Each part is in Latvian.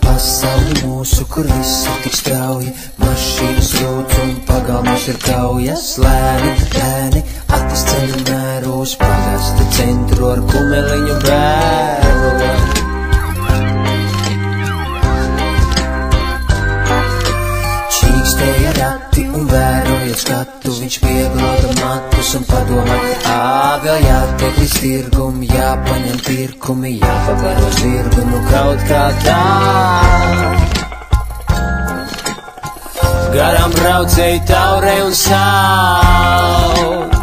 Pasauli mūsu, kur viss ir tik strauji, mašīnas rūc un pagalmos ir kaujas, lēni, lēni, attīsceļu mēru uz pagasta centru ar kumeliņu bēru. Čīkstēja rati un vērojot skatu, viņš pieglauda matus un padomāja, vēl jātiek līdz tirgum, jāpaņem pirkumi, jāpabaro zirgu, nu kaut kā tā. Garām braucēji taurē un sauc,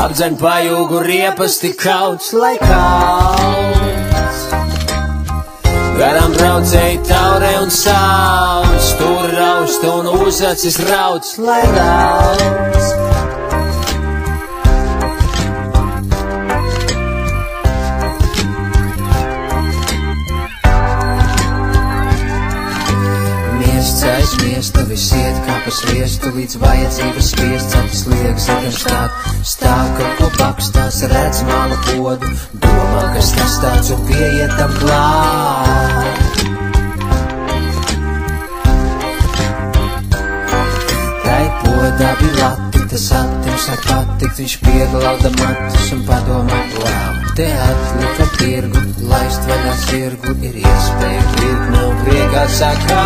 apdzeņ pajūgu riepas tik kauts, lai kauts. Garām braucēji taurē un sauc, tur raust un uzacis rauc, lai rauc. Aiz miestu viss iet kā pa sviestu, līdz vajadzības spiests acis liekas ar gan stāka, ko bakstās redz māla podu, domā, kas tas tāds un pieiet tam klāt. Tai podā bija lati, tas atim sāk patikt, viņš pieglauda matus un padomā, wow, te atlika tirgu, laist vaļā zirgu, ir iespēja virkne un priekā sakā.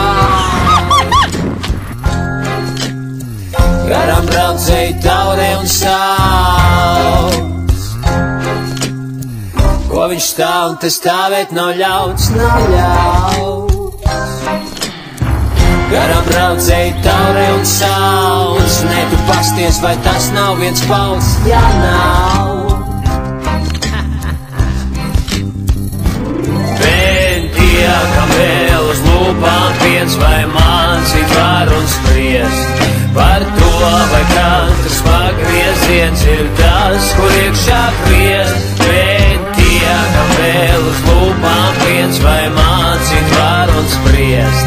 Garām braucēji taurē un sauc, ko viņš stāv un te stāvēt nav ļauts, nav ļauts. Garām braucēji taurē un sauc, ne tu pasties, vai tas nav viens pauls, jā nav. Ventie, kam vēl uz lūpām piens vai mācīt var un spriest, par to, vai katrs pagrieziens ir tas, kur iekšā griezt. Ventie, kam vēl uz lūpām piens vai mācīt var un spriest,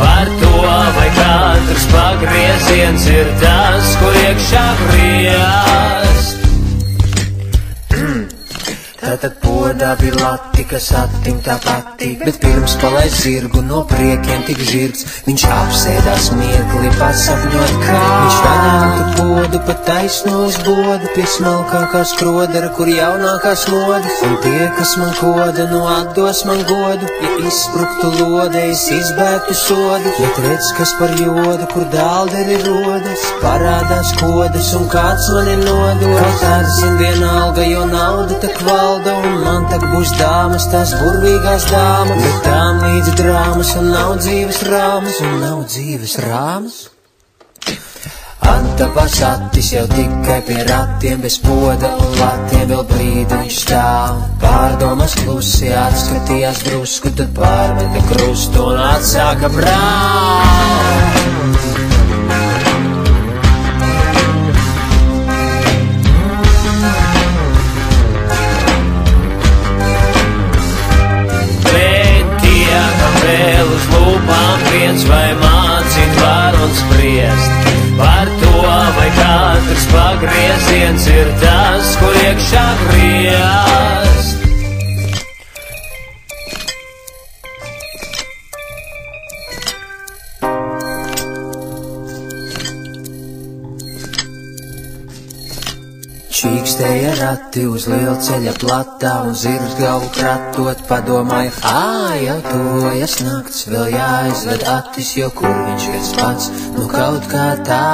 par to, vai katrs pagrieziens ir tas, kur iekšā griezt. Tātad podā bija lati, kas atim tā patīk, bet pirms palaist zirgu no priekiem tik žirgs, viņš apsēdās mirkli pasapņot kā. Viņš vaļātu podu pa taisno uz bodu, pie smalkākā skrodera, kur jaunākās modas, un tie, kas man koda, no atdos man godu, ja izspruktu lodējas, izbēgtu sodu, bet redz, kas par jodu, kur dālderi rodas, parādās kodas, un kāds man ir nodod. Kaut atzin vienalga, jo nauda tak valda, un man tak būs dāmas, tās burvīgās dāmas, bet tām līdz drāmas, un nav dzīves rāmas, un nav dzīves rāmas. Antapas attis jau tikai pie ratiem, bez poda un latiem vēl brīdi viņš stāv. Pārdomas klusi atskatījās drusku, tad pārmeta krustu un atsāka braukt. Vēl uz lūpām viens vai mācīt var un spriest, par to, vai katrs pagrieziens ir tas, kur iekšā griezt. Čīkstēja rati uz lielceļa platā un zirgs galvu kratot, padomāja, jau tuvojas nakts, vēl jāizved attis, jo kur viņš viens pats, nu kaut kā tā.